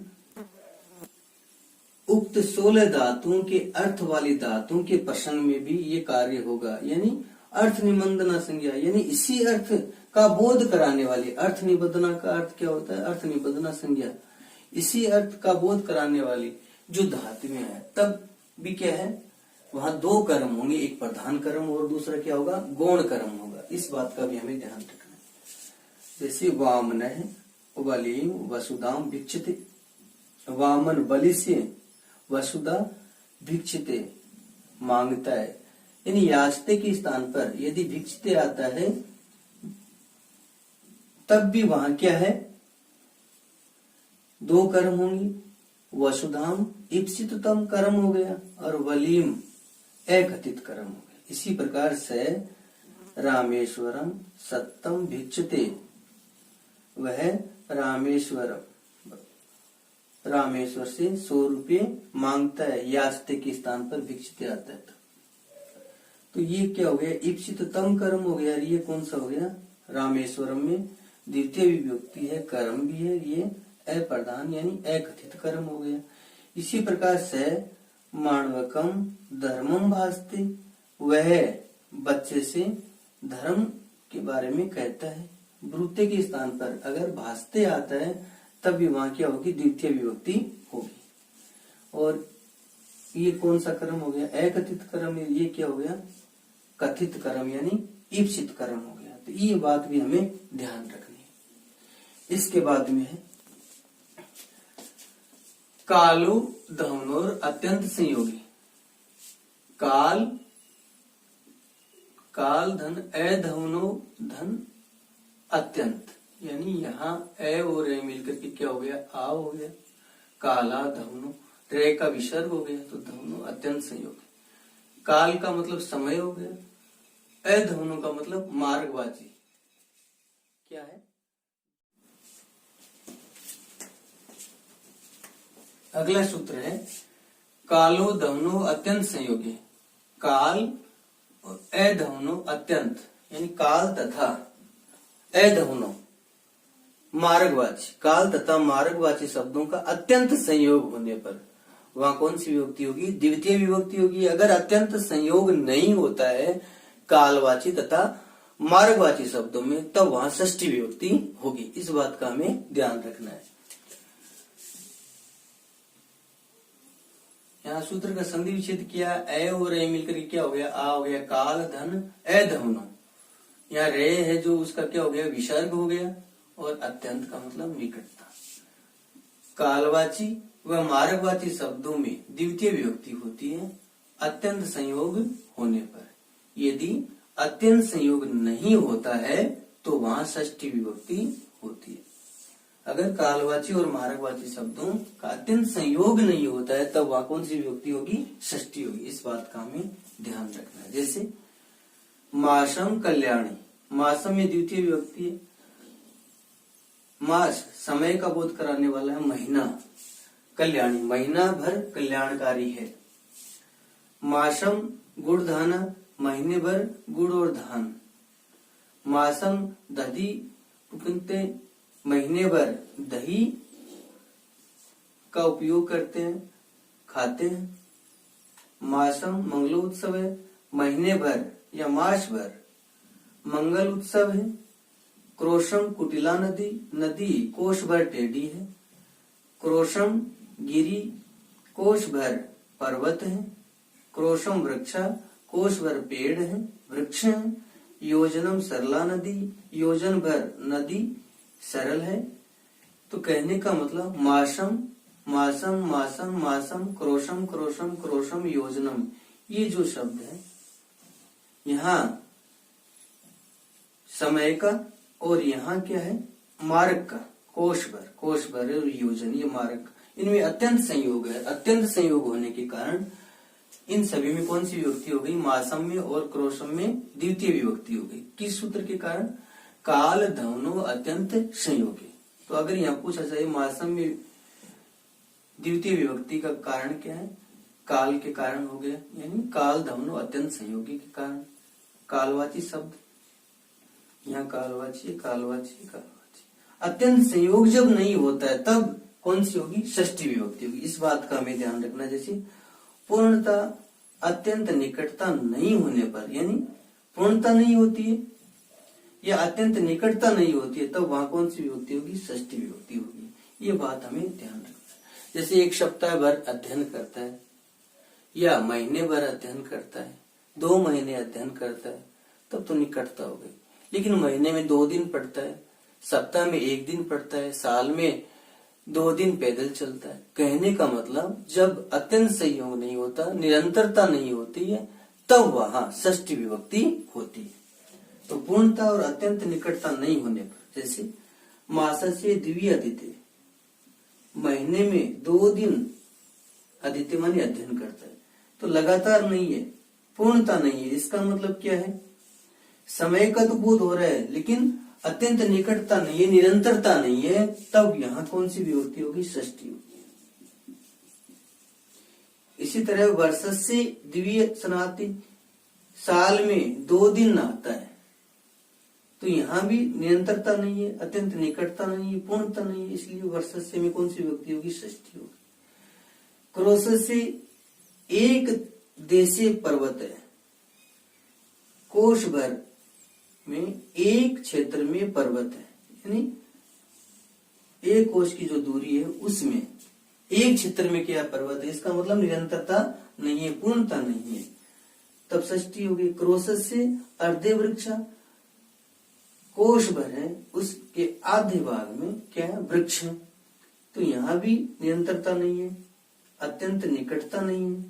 Speaker 1: उक्त 16 धातुओं के अर्थ वाली धातुओं के प्रसंग में भी ये कार्य होगा। यानी अर्थ निबंधना संज्ञा, यानी इसी अर्थ का बोध कराने वाली, अर्थ निबंधना का अर्थ क्या होता है, अर्थ निबंधना संज्ञा, इसी अर्थ का बोध कराने वाली जो धातुएं हैं, तब भी क्या है, वहां 2 कर्म होंगे, एक प्रधान कर्म और दूसरा क्या होगा, गौण कर्म होगा। इस बात का भी हमें ध्यान रखना है। जैसे वामन है, बलिम, वसुधाम भिक्षते, वामन बलि से वसुधा भिक्षते मांगता है, यानी याचते के स्थान पर यदि भिक्षते आता है, तब भी वहां क्या है, 2 कर्म होंगी। वसुधाम ईप्सिततम कर्म हो गया, और वलीम अकथित कर्म हो गया। इसी प्रकार से रामेश्वरम सत्यम भिक्षते, वह रामेश्वर से 100 रुपये मांगता है, याचते के स्थान पर भिक्षते आता है। तो ये क्या हो गया, ईप्सिततम कर्म हो गया। ये कौन सा हो गया, रामेश्वरम में द्वितीय विभक्ति है, कर्म भी है, ये अप्रधान यानी अकथित कर्म हो गया। इसी प्रकार से माणवकम धर्मम भासते, वह बच्चे से धर्म के बारे में कहता है। ब्रूते के स्थान पर अगर भासते आता है, तब भी वहां क्या होगी, द्वितीय विभक्ति होगी। और ये कौन सा कर्म हो गया, अकथित कर्म। ये क्या हो गया, कथित कर्म यानी ईप्सित कर्म हो गया। तो ये बात भी हमें ध्यान रखनी है। इसके बाद में है कालो धवनोर अत्यंत संयोगी। काल काल धन अधवनो धन अत्यंत, यानी यहाँ ए और ए मिलकर के क्या हो गया, आ हो गया। काला धवनो, रे का विसर्ग हो गया तो धवनो अत्यंत संयोगी। काल का मतलब समय हो गया, अधवनो का मतलब मार्गवाची क्या है। अगला सूत्र है कालो धवनो अत्यंत संयोगी। काल और अधवनो अत्यंत, यानी काल तथा अधवनो मार्गवाची, काल तथा मार्गवाची शब्दों का अत्यंत संयोग होने पर वहां कौन सी विभक्ति होगी, द्वितीय विभक्ति होगी। अगर अत्यंत संयोग नहीं होता है कालवाची तथा मार्गवाची शब्दों में, तब वहां षष्ठी विभक्ति होगी। इस बात का हमें ध्यान रखना है। यहाँ सूत्र का संधि विच्छेद किया, ए और रे मिलकर क्या हो गया, आ हो गया। काल धन अधवनो, यहाँ रे है जो उसका क्या हो गया, विसर्ग हो गया। और अत्यंत का मतलब निकटता। कालवाची व मार्गवाची शब्दों में द्वितीय विभक्ति होती है अत्यंत संयोग होने पर। यदि अत्यंत संयोग नहीं होता है तो वहां षष्ठी विभक्ति होती है। अगर कालवाची और मार्गवाची शब्दों का अत्यंत संयोग नहीं होता है तब वहां कौन सी विभक्ति होगी, षष्ठी होगी। इस बात का हमें ध्यान रखना है। जैसे मासम कल्याणी, मासम में द्वितीय विभक्ति है। मास समय का बोध कराने वाला है, महीना। कल्याणी महीना भर कल्याणकारी है। मासम गुड़ धाना, महीने भर गुड़ और धान। मासम दधी पुकनते, महीने भर दही का उपयोग करते हैं, खाते हैं। मासम मंगलोत्सव है, महीने भर या मास भर मंगल उत्सव है। क्रोशम कुटिला नदी, नदी कोश भर टेढ़ी है। क्रोशम गिरी, कोश भर पर्वत है। क्रोशम वृक्षा, कोश भर पेड़ है, वृक्ष है। योजनम सरला नदी, योजन भर नदी सरल है। तो कहने का मतलब मासम मासम मासम मासम क्रोशम क्रोशम क्रोशम योजनम, ये जो शब्द है यहाँ समय का और यहाँ क्या है, मार्ग का। कोश भर और योजन, ये मार्ग, इनमें अत्यंत संयोग है। अत्यंत संयोग होने के कारण इन सभी में कौन सी विभक्ति हो गई, मासम में और क्रोशम में द्वितीय विभक्ति हो गई। किस सूत्र के कारण, काल धवनो अत्यंत संयोगी। तो अगर यहाँ पूछा जाए मासम में द्वितीय विभक्ति का कारण क्या है, काल के कारण हो गया, यानी काल धवनो अत्यंत संयोगी के कारण। कालवाची शब्द, यहाँ कालवाची कालवाची कालवाची। अत्यंत संयोग जब नहीं होता है तब कौन सी होगी, षष्ठी विभक्ति होगी। इस बात का हमें ध्यान रखना। जैसे पूर्णता अत्यंत निकटता नहीं होने पर, यानी पूर्णता नहीं होती है या अत्यंत निकटता नहीं होती है तब वहां कौन सी विभक्ति होगी, षष्ठी विभक्ति होगी। ये बात हमें ध्यान रखना है। जैसे एक सप्ताह भर अध्ययन करता है या महीने भर अध्ययन करता है, 2 महीने अध्ययन करता है, तब तो निकटता हो गई। लेकिन महीने में 2 दिन पढ़ता है, सप्ताह में 1 दिन पढ़ता है, साल में 2 दिन पैदल चलता है। कहने का मतलब जब अत्यंत संयोग नहीं होता, निरंतरता नहीं होती है, तब वहां षष्ठी विभक्ति होती है। तो पूर्णता और अत्यंत निकटता नहीं होने पर, जैसे मासस्य द्वि अदिति, महीने में 2 दिन अदिति माने अध्ययन करता है, तो लगातार नहीं है, पूर्णता नहीं है। इसका मतलब क्या है, समय का तो बोध हो रहा है लेकिन अत्यंत निकटता नहीं है, निरंतरता नहीं है, तब यहाँ कौन सी विभक्ति होगी, षष्ठी होगी। इसी तरह वर्षस्य द्वितीय स्नाति, साल में 2 दिन नहाता है, तो यहाँ भी निरंतरता नहीं है, अत्यंत निकटता नहीं है, पूर्णता नहीं है, इसलिए वर्षस्य में कौन सी विभक्ति होगी, षष्ठी होगी। क्रोशस्य एक देशीय पर्वत है, कोश भर में एक क्षेत्र में पर्वत है, यानी एक कोश की जो दूरी है उसमें एक क्षेत्र में क्या पर्वत है, इसका मतलब निरंतरता नहीं है, पूर्णता नहीं है, तब षष्ठी होगी। क्रोशस्य अर्धे वृक्षा, कोश भर है, उसके आधे भाग में क्या है, वृक्ष है। तो यहाँ भी निरंतरता नहीं है, अत्यंत निकटता नहीं है,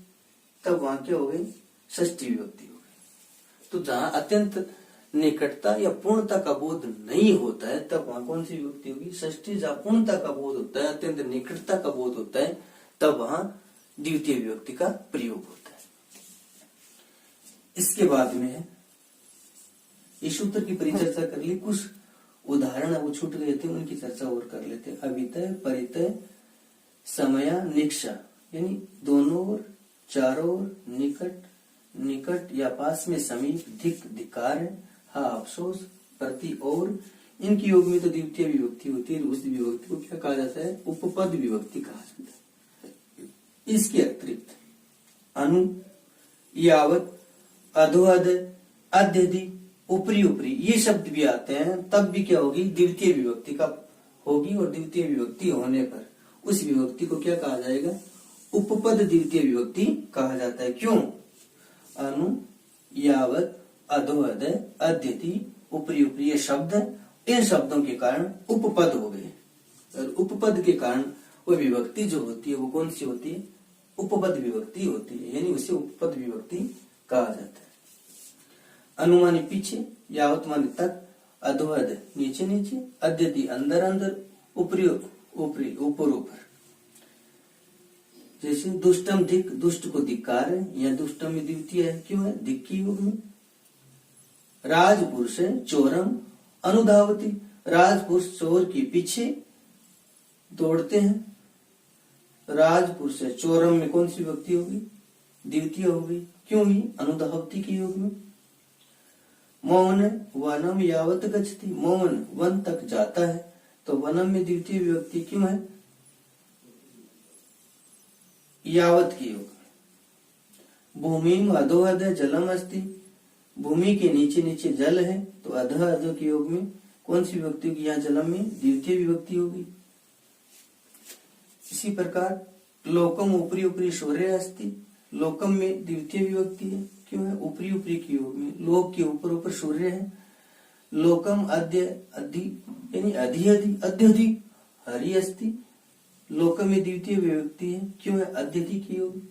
Speaker 1: तब वहां क्या हो गई, षष्ठी विभक्ति हो गई। तो जहां अत्यंत निकटता या पूर्णता का बोध नहीं होता है तब वहां कौन सी विभक्ति होगी, षष्ठी। जहां पूर्णता का बोध होता है, अत्यंत निकटता का बोध होता है, तब वहां द्वितीय विभक्ति का प्रयोग होता है। इसके बाद में है, इस सूत्र की परिचर्चा कर ली, कुछ उदाहरण अब छूट गए थे, उनकी चर्चा और कर लेते हैं। अभितय, परितय, समया, निक्षा, यानी दोनों ओर, चारों ओर, निकट, निकट या पास में, समीप, धिक, धिकार, हा अफसोस, प्रति और, इनकी योग में तो द्वितीय विभक्ति होती है। उस विभक्ति को क्या कहा जाता है, उपपद विभक्ति कहा जाता है। इसके अतिरिक्त अनु, यावत, अधोअध, अध्यधि, ऊपरी ऊपरी, ये शब्द भी आते हैं, तब भी क्या होगी, द्वितीय विभक्ति का होगी। और द्वितीय विभक्ति होने पर उस विभक्ति को क्या कहा जाएगा, उपपद द्वितीय विभक्ति कहा जाता है। क्यों, अनु, यावत, अधोअध, अध्यधि, ऊपरी ऊपरी, ये शब्द, इन शब्दों के कारण उपपद हो गए। और उपपद के कारण वो विभक्ति जो होती है वो कौन सी होती है, उपपद विभक्ति होती है, यानी उसे उपपद विभक्ति कहा जाता है। अनुमानी पीछे, यावत माने तक, अधोअध नीचे नीचे, अध्यधि अंदर अंदर, ऊपरी ऊपरी ऊपर ऊपर। जैसे दुष्टम धिक, दुष्ट को धिक्कार है, या दुष्टम में द्वितीय है, क्यों है, धिक की योग में। राजपुरुष है, चोरम अनुधावती, राजपुरुष चोर के पीछे दौड़ते हैं। राजपुरुष है, चोरम में कौन सी विभक्ति होगी, द्वितीय होगी, क्यों ही, अनुधावती के योग में। मौन, वनम यावत गच्छति, मौन वन तक जाता है, तो वनम में द्वितीय विभक्ति क्यों है, यावत की योग में। भूमि अधोअध जलम अस्ति, भूमि के नीचे नीचे जल है, तो अध अधो के योग में कौन सी विभक्ति होगी, यहाँ जलम में द्वितीय विभक्ति होगी। इसी प्रकार लोकम ऊपरी ऊपरी सूर्य अस्ति, लोकम में द्वितीय विभक्ति है, क्यों है, ऊपरी ऊपरी के योग में, लोक के ऊपर ऊपर सूर्य है। लोकम अद्य अधि, यानी अधि अधि, अध्यधिक हरि अस्ति, लोकम में द्वितीय विभक्ति है, क्यों है, अध्यधिक के योग।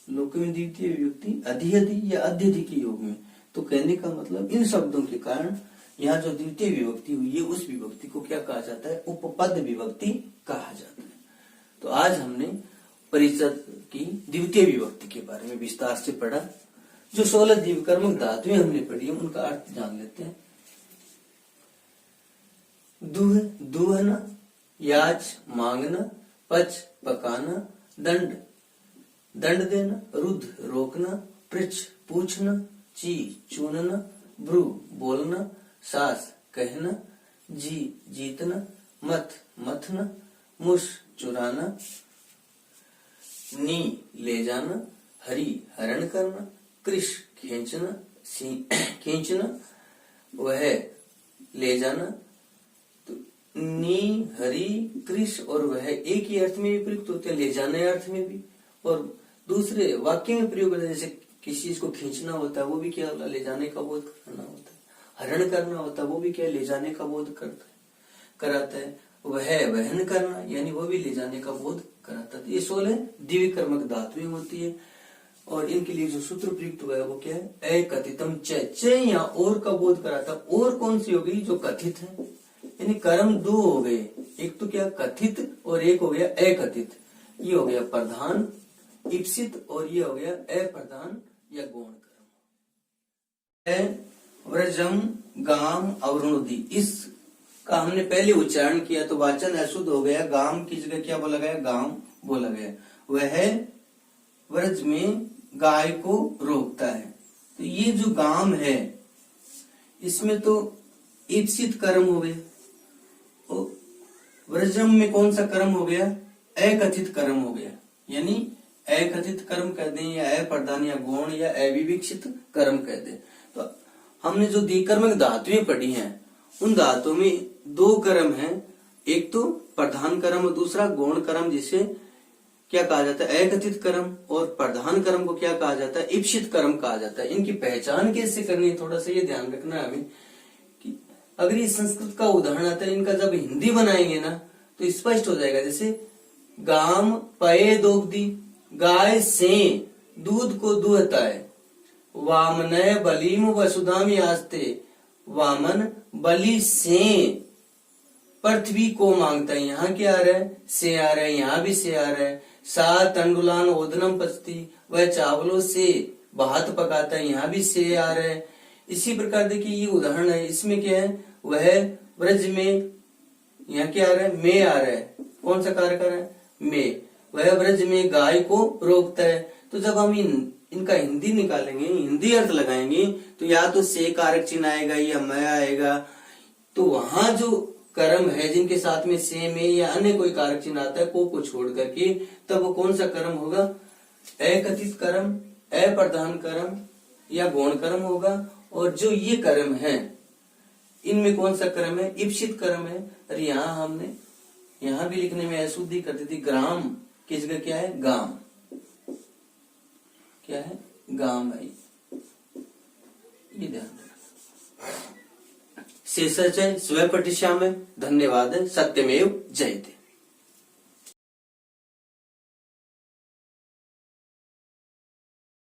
Speaker 1: लोक में द्वितीय विभक्ति अधि या अध्यधिक योग में। तो कहने का मतलब इन शब्दों के कारण यहाँ जो द्वितीय विभक्ति हुई है उस विभक्ति को क्या कहा जाता है, उपपद विभक्ति कहा जाता है। तो आज हमने परिषद की द्वितीय विभक्ति के बारे में विस्तार से पढ़ा। जो 16 द्विकर्मक धातुएं हमने पढ़ी है उनका अर्थ जान लेते हैं। दुह, दुहना, याच मांगना, पच पकाना, दंड दंड देना, रुद्ध रोकना, पृच्छ पूछना, ची चूनना, ब्रू बोलना, सास कहना, जी जीतना, मथ मथना, मुश चुराना, नी ले जाना, हरि हरण करना, कृष खींचना, खींचना, वह ले जाना। तो नी, हरि, कृष और वह एक ही अर्थ में भी प्रयुक्त होते हैं, ले जाने अर्थ में भी, और दूसरे वाक्य में प्रयोग होता है। जैसे किसी चीज को खींचना होता है वो भी क्या होता है, ले जाने का बोध करना होता है। हरण करना होता है वो भी क्या, ले जाने का बोध कराता है। वह वहन करना यानी वो भी ले जाने का बोध कराता है। ये 16 द्विकर्मक धातुएं होती है और इनके लिए जो सूत्र प्रयुक्त हुआ है वो क्या है, अकथितम च या और का बोध कराता। और कौन सी हो गई, जो कथित है, यानी कर्म दो हो गए, एक तो क्या कथित और एक हो गया अकथित। ये हो गया प्रधान इप्सित और ये हो गया अप्रधान या गौण कर्म। व्रजम गाम अवरुणोदी, इसका हमने पहले उच्चारण किया तो वाचन अशुद्ध हो गया, गाम की जगह क्या बोला गया, गांव बोला गया। वह व्रज में गाय को रोकता है। तो ये जो गाम है इसमें तो इप्सित कर्म हो गया, व्रजम में कौन सा कर्म हो गया, अकथित कर्म हो गया। यानी अकथित कर्म कह दें या अप्रधान या गौण या अविवक्षित कर्म कह दें। तो हमने जो द्विकर्मक धातुएं पढ़ी हैं उन धातुओं में दो कर्म हैं, एक तो प्रधान कर्म और दूसरा गौण कर्म, जिसे क्या कहा जाता है, एकथित कर्म, और प्रधान कर्म को क्या कहा जाता है, ईप्सित कर्म कहा जाता है। इनकी पहचान कैसे करनी है, थोड़ा सा ये ध्यान रखना है हमें कि अगर ये संस्कृत का उदाहरण आता है, इनका जब हिंदी बनाएंगे ना तो स्पष्ट हो जाएगा। जैसे गाम पये दोग्धी, गाय से दूध को दुहता है। वामनय बलिम वसुधाम यास्ते, वामन बलि से पृथ्वी को मांगता है। यहाँ क्या आ रहा है, से आ रहा है, यहाँ भी से आ रहा है। सा तंडुलान ओदनम पचती, वह चावलों से भात पकाता है, यहाँ भी से आ रहा है। इसी प्रकार देखिए ये उदाहरण है, इसमें क्या है, वह ब्रज में, यहाँ क्या आ रहा है, में आ रहा है, कौन सा कारक आ रहा है, में, वह ब्रज में गाय को रोकता है। तो जब हम इनका हिंदी निकालेंगे, हिंदी अर्थ लगाएंगे, तो या तो से कारक चिन्ह आएगा या मैं आएगा। तो वहां जो कर्म है जिनके साथ में से में या अन्य कोई कारक चिन्ह आता है को छोड़ करके, तब वो कौन सा कर्म होगा, एकथित कर्म, अप्रधान कर्म या गौण कर्म होगा। और जो ये कर्म है इनमें कौन सा कर्म है, ईप्सित कर्म है। और यहाँ हमने यहाँ भी लिखने में अशुद्धि करती थी, ग्राम की जगह क्या है, गाम, क्या है, गाम है, ये ध्यान रखना। शेषाचय स्वपटिश्यामः। धन्यवाद। सत्यमेव जयते।